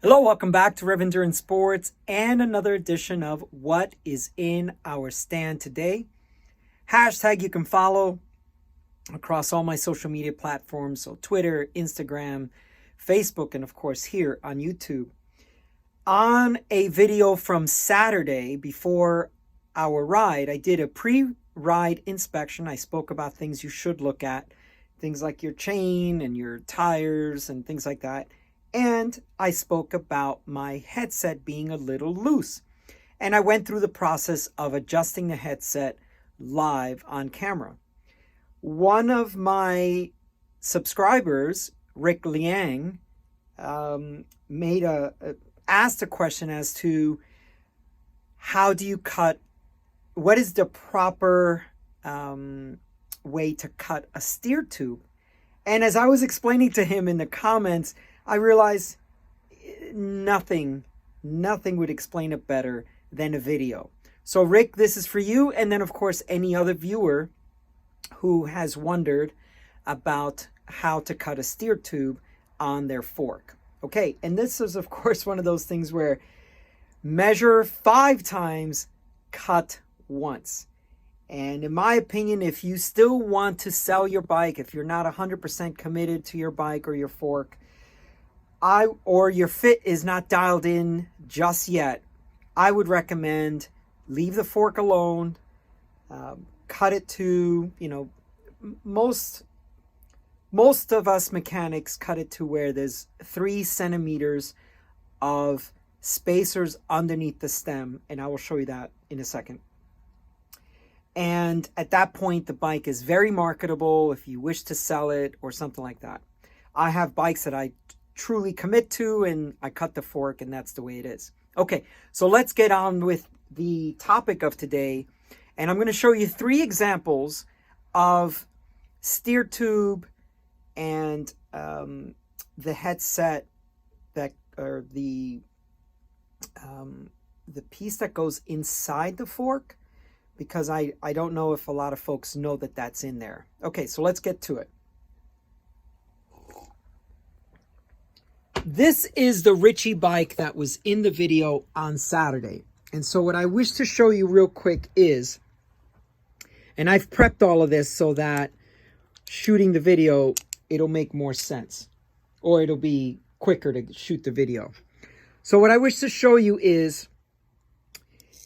Hello, welcome back to Rev Endurance Sports and another edition of What is in Our Stand today. Hashtag you can follow across all my social media platforms, so Twitter, Instagram, Facebook, and of course here on YouTube. On a video from Saturday before our ride, I did a pre-ride inspection. I spoke about things you should look at, things like your chain and your tires and things like that. And I spoke about my headset being a little loose. And I went through the process of adjusting the headset live on camera. One of my subscribers, Rick Liang, asked a question as to how do you cut, what is the proper way to cut a steer tube? And as I was explaining to him in the comments, I realized nothing would explain it better than a video. So Rick, this is for you. And then of course, any other viewer who has wondered about how to cut a steer tube on their fork. Okay, and this is of course one of those things where measure 5 times, cut once. And in my opinion, if you still want to sell your bike, if you're not 100% committed to your bike or your fork, or your fit is not dialed in just yet, I would recommend leave the fork alone, cut it to, most of us mechanics cut it to where there's 3 centimeters of spacers underneath the stem, and I will show you that in a second. And at that point, the bike is very marketable if you wish to sell it or something like that. I have bikes that I truly commit to, and I cut the fork, and that's the way it is. Okay, so let's get on with the topic of today, and I'm going to show you 3 examples of steer tube and the headset that, or the piece that goes inside the fork, because I don't know if a lot of folks know that that's in there. Okay, so let's get to it. This is the Ritchey bike that was in the video on Saturday. And so what I wish to show you real quick is, and I've prepped all of this so that shooting the video, it'll make more sense, or it'll be quicker to shoot the video. So what I wish to show you is,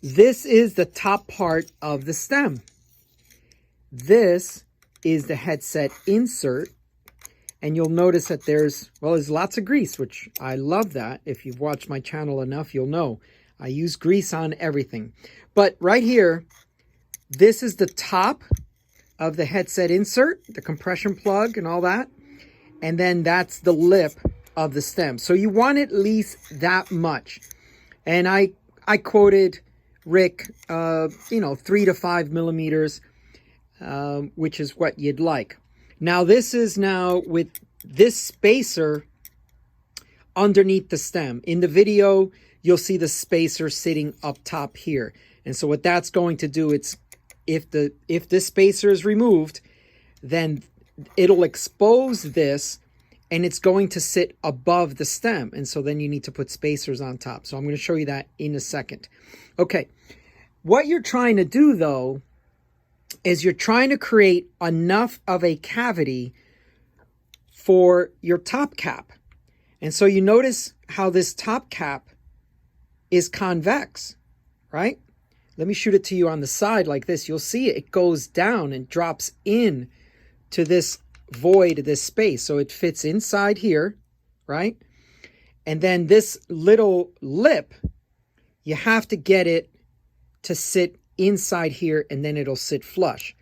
this is the top part of the stem. This is the headset insert. And you'll notice that there's lots of grease, which I love that. If you've watched my channel enough, you'll know I use grease on everything. But right here, this is the top of the headset insert, the compression plug and all that. And then that's the lip of the stem. So you want at least that much. And I quoted Rick, 3 to 5 millimeters, which is what you'd like. Now this is now with this spacer underneath the stem. In the video, you'll see the spacer sitting up top here. And so what that's going to do, it's if this spacer is removed, then it'll expose this and it's going to sit above the stem. And so then you need to put spacers on top. So I'm going to show you that in a second. Okay, what you're trying to do though, is you're trying to create enough of a cavity for your top cap. And so you notice how this top cap is convex, right? Let me shoot it to you on the side like this. You'll see it goes down and drops in to this void, this space. So it fits inside here, right? And then this little lip, you have to get it to sit inside here, and then it'll sit flush.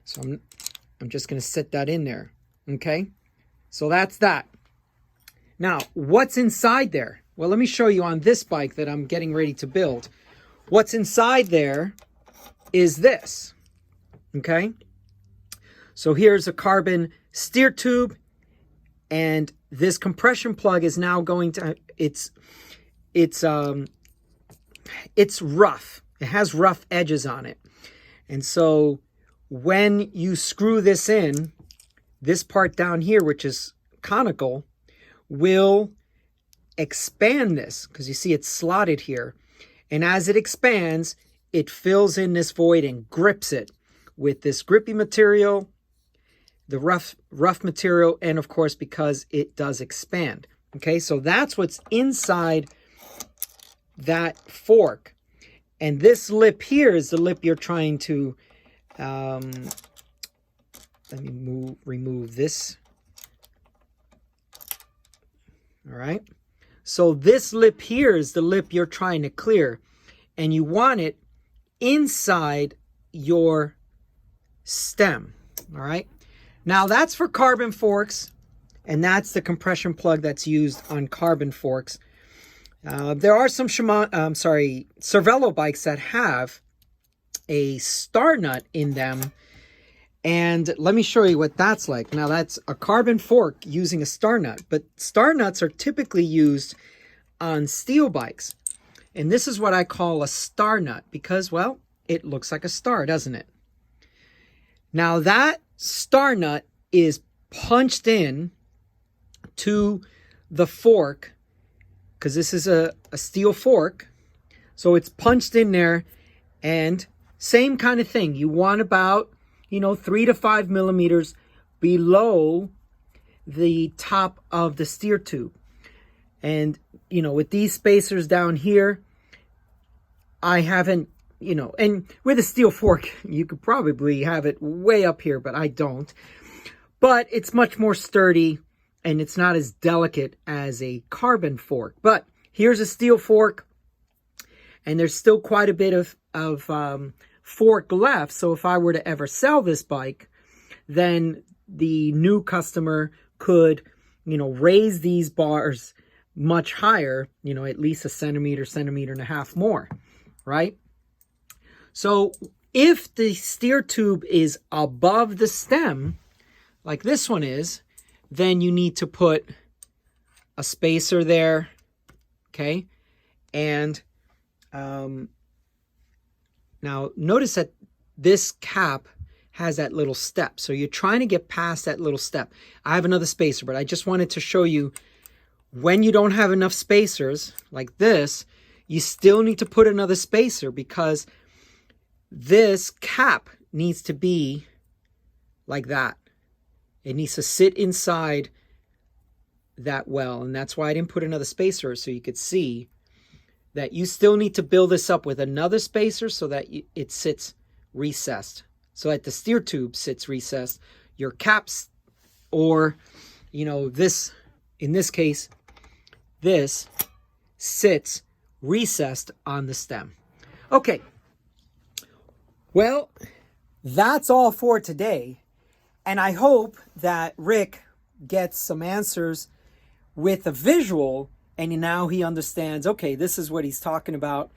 So I'm just going to sit that in there. Okay, so that's that. Now what's inside there? Well, let me show you on this bike that I'm getting ready to build. What's inside there is this. Okay, so here's a carbon steer tube, and this compression plug is now going to, it's rough. It has rough edges on it. And so when you screw this in, this part down here, which is conical, will expand this, because you see it's slotted here. And as it expands, it fills in this void and grips it with this grippy material, the rough material, and of course, because it does expand. Okay, so that's what's inside that fork. And this lip here is the lip you're trying to, let me remove this. All right. So this lip here is the lip you're trying to clear, and you want it inside your stem. All right. Now that's for carbon forks, and that's the compression plug that's used on carbon forks. There are some Cervelo bikes that have a star nut in them. And let me show you what that's like. Now that's a carbon fork using a star nut, but star nuts are typically used on steel bikes. And this is what I call a star nut because, well, it looks like a star, doesn't it? Now that star nut is punched in to the fork, because this is a steel fork. So it's punched in there, and same kind of thing. You want about 3 to 5 millimeters below the top of the steer tube. And, with these spacers down here, I haven't, and with a steel fork, you could probably have it way up here, but I don't. But it's much more sturdy, and it's not as delicate as a carbon fork. But here's a steel fork, and there's still quite a bit of fork left. So if I were to ever sell this bike, then the new customer could, raise these bars much higher, at least a centimeter and a half more, right? So if the steer tube is above the stem, like this one is, then you need to put a spacer there, okay? And now, notice that this cap has that little step. So you're trying to get past that little step. I have another spacer, but I just wanted to show you when you don't have enough spacers like this, you still need to put another spacer because this cap needs to be like that. It needs to sit inside that well. And that's why I didn't put another spacer, so you could see that you still need to build this up with another spacer so that it sits recessed, so that the steer tube sits recessed. Your caps, or, this, in this case, this sits recessed on the stem. Okay. Well, that's all for today. And I hope that Rick gets some answers with a visual, and now he understands, okay, this is what he's talking about.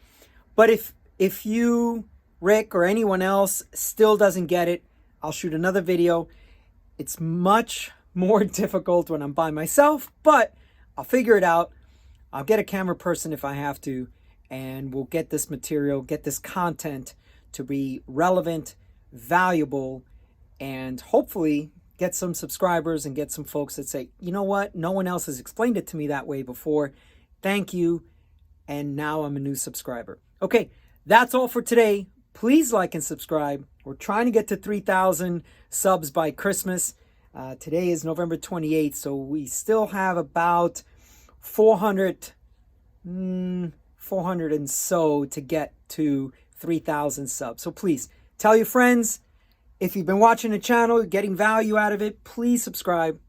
But if you, Rick, or anyone else still doesn't get it, I'll shoot another video. It's much more difficult when I'm by myself, but I'll figure it out. I'll get a camera person if I have to, and we'll get this material, get this content to be relevant, valuable, and hopefully get some subscribers and get some folks that say, you know what, no one else has explained it to me that way before. Thank you. And now I'm a new subscriber. Okay, that's all for today. Please like and subscribe. We're trying to get to 3,000 subs by Christmas. Today is November 28th, so we still have about 400 and so to get to 3,000 subs. So please tell your friends. If you've been watching the channel, getting value out of it, please subscribe.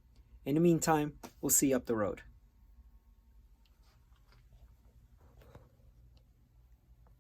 In the meantime, we'll see you up the road.